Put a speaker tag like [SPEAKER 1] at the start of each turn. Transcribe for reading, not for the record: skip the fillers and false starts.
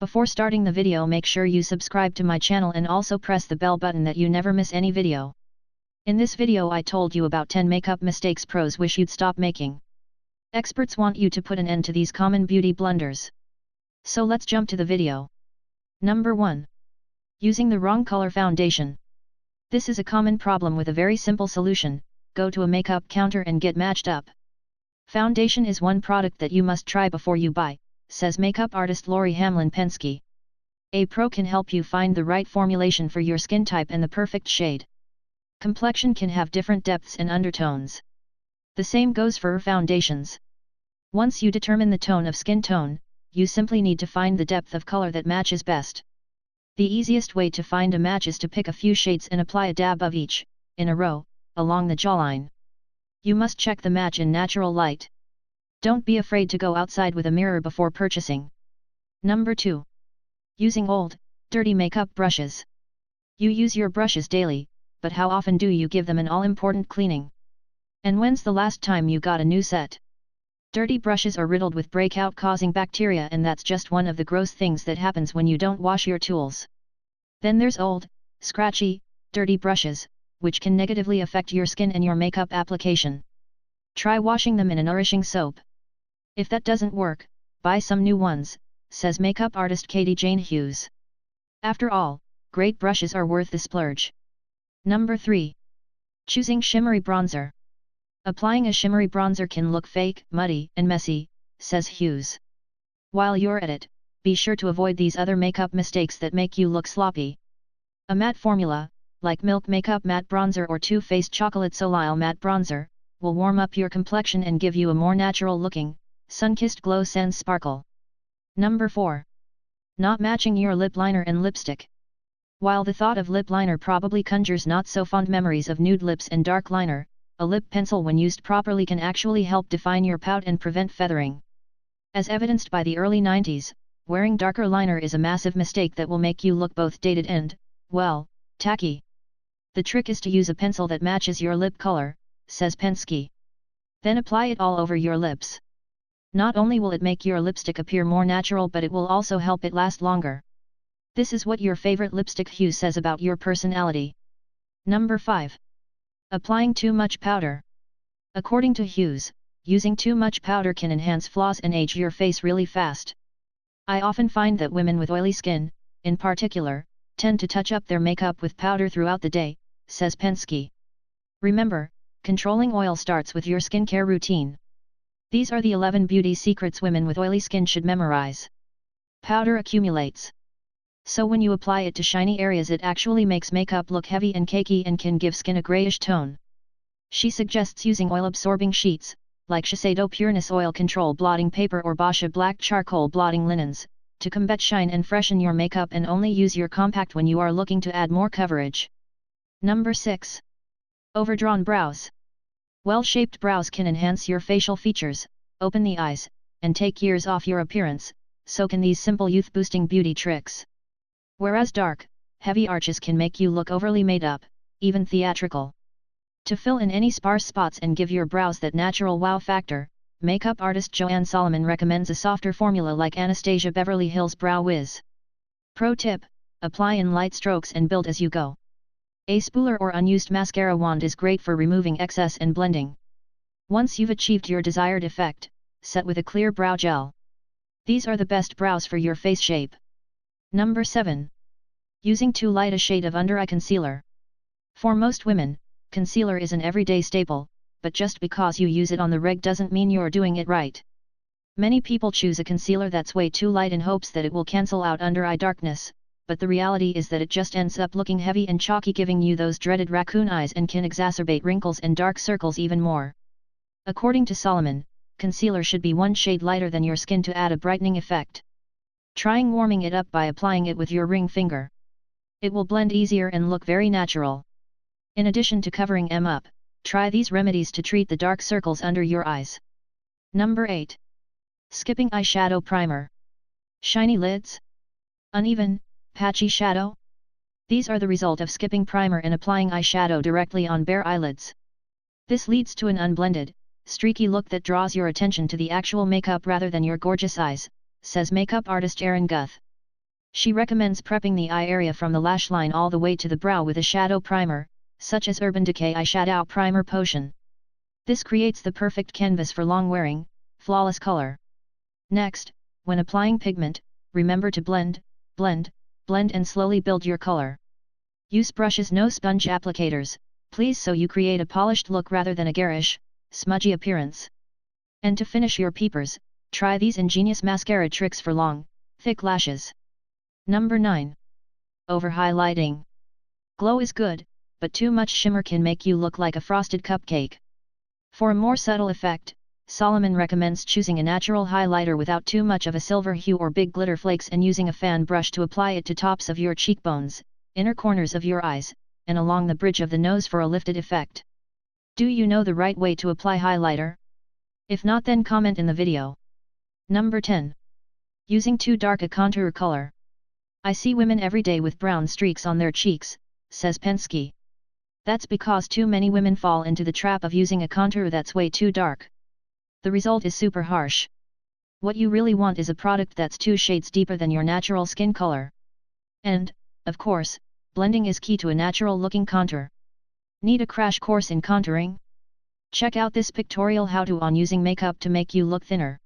[SPEAKER 1] Before starting the video, make sure you subscribe to my channel and also press the bell button that you never miss any video. In this video I told you about 10 makeup mistakes pros wish you'd stop making. Experts want you to put an end to these common beauty blunders. So let's jump to the video. Number 1. Using the wrong color foundation. This is a common problem with a very simple solution: go to a makeup counter and get matched up. Foundation is one product that you must try before you buy, says makeup artist Lori Hamlin Penske. A pro can help you find the right formulation for your skin type and the perfect shade. Complexion can have different depths and undertones. The same goes for foundations. Once you determine the tone of skin tone, you simply need to find the depth of color that matches best. The easiest way to find a match is to pick a few shades and apply a dab of each, in a row, along the jawline. You must check the match in natural light. Don't be afraid to go outside with a mirror before purchasing. Number 2. Using old, dirty makeup brushes. You use your brushes daily, but how often do you give them an all-important cleaning? And when's the last time you got a new set? Dirty brushes are riddled with breakout-causing bacteria, and that's just one of the gross things that happens when you don't wash your tools. Then there's old, scratchy, dirty brushes, which can negatively affect your skin and your makeup application. Try washing them in a nourishing soap. If that doesn't work, buy some new ones, says makeup artist Katie Jane Hughes. After all, great brushes are worth the splurge. Number 3. Choosing shimmery bronzer. Applying a shimmery bronzer can look fake, muddy, and messy, says Hughes. While you're at it, be sure to avoid these other makeup mistakes that make you look sloppy. A matte formula, like Milk Makeup Matte Bronzer or Too Faced Chocolate Soleil Matte Bronzer, will warm up your complexion and give you a more natural-looking, sun-kissed glow sans sparkle. Number 4. Not matching your lip liner and lipstick. While the thought of lip liner probably conjures not-so-fond memories of nude lips and dark liner, a lip pencil when used properly can actually help define your pout and prevent feathering. As evidenced by the early 90s, wearing darker liner is a massive mistake that will make you look both dated and, well, tacky. The trick is to use a pencil that matches your lip color, says Penske. Then apply it all over your lips. Not only will it make your lipstick appear more natural, but it will also help it last longer. This is what your favorite lipstick hue says about your personality. Number 5. Applying too much powder. According to Hughes, using too much powder can enhance flaws and age your face really fast. I often find that women with oily skin, in particular, tend to touch up their makeup with powder throughout the day, says Penske. Remember, controlling oil starts with your skincare routine. These are the 11 beauty secrets women with oily skin should memorize. Powder accumulates. So when you apply it to shiny areas, it actually makes makeup look heavy and cakey and can give skin a grayish tone. She suggests using oil-absorbing sheets, like Shiseido Pureness Oil Control Blotting Paper or Boscia Black Charcoal Blotting Linens, to combat shine and freshen your makeup, and only use your compact when you are looking to add more coverage. Number 6. Overdrawn brows. Well-shaped brows can enhance your facial features, open the eyes, and take years off your appearance, so can these simple youth-boosting beauty tricks. Whereas dark, heavy arches can make you look overly made up, even theatrical. To fill in any sparse spots and give your brows that natural wow factor, makeup artist Joanne Solomon recommends a softer formula like Anastasia Beverly Hills Brow Wiz. Pro tip: apply in light strokes and build as you go. A spooler or unused mascara wand is great for removing excess and blending. Once you've achieved your desired effect, set with a clear brow gel. These are the best brows for your face shape. Number 7. Using too light a shade of under-eye concealer. For most women, concealer is an everyday staple, but just because you use it on the reg doesn't mean you're doing it right. Many people choose a concealer that's way too light in hopes that it will cancel out under-eye darkness, but the reality is that it just ends up looking heavy and chalky, giving you those dreaded raccoon eyes, and can exacerbate wrinkles and dark circles even more. According to Solomon, concealer should be one shade lighter than your skin to add a brightening effect. Trying warming it up by applying it with your ring finger. It will blend easier and look very natural. In addition to covering them up, try these remedies to treat the dark circles under your eyes. Number 8. Skipping eyeshadow primer. Shiny lids? Uneven, patchy shadow? These are the result of skipping primer and applying eyeshadow directly on bare eyelids. This leads to an unblended, streaky look that draws your attention to the actual makeup rather than your gorgeous eyes, says makeup artist Erin Guth. She recommends prepping the eye area from the lash line all the way to the brow with a shadow primer, such as Urban Decay Eyeshadow Primer Potion. This creates the perfect canvas for long-wearing, flawless color. Next, when applying pigment, remember to blend, blend, blend and slowly build your color. Use brushes, no sponge applicators, please, so you create a polished look rather than a garish, smudgy appearance. And to finish your peepers, try these ingenious mascara tricks for long, thick lashes. Number 9. Over-highlighting. Glow is good, but too much shimmer can make you look like a frosted cupcake. For a more subtle effect, Solomon recommends choosing a natural highlighter without too much of a silver hue or big glitter flakes and using a fan brush to apply it to tops of your cheekbones, inner corners of your eyes, and along the bridge of the nose for a lifted effect. Do you know the right way to apply highlighter? If not, then comment in the video. Number 10. Using too dark a contour color. I see women every day with brown streaks on their cheeks, says Penske. That's because too many women fall into the trap of using a contour that's way too dark. The result is super harsh. What you really want is a product that's 2 shades deeper than your natural skin color. And, of course, blending is key to a natural looking contour. Need a crash course in contouring? Check out this pictorial how-to on using makeup to make you look thinner.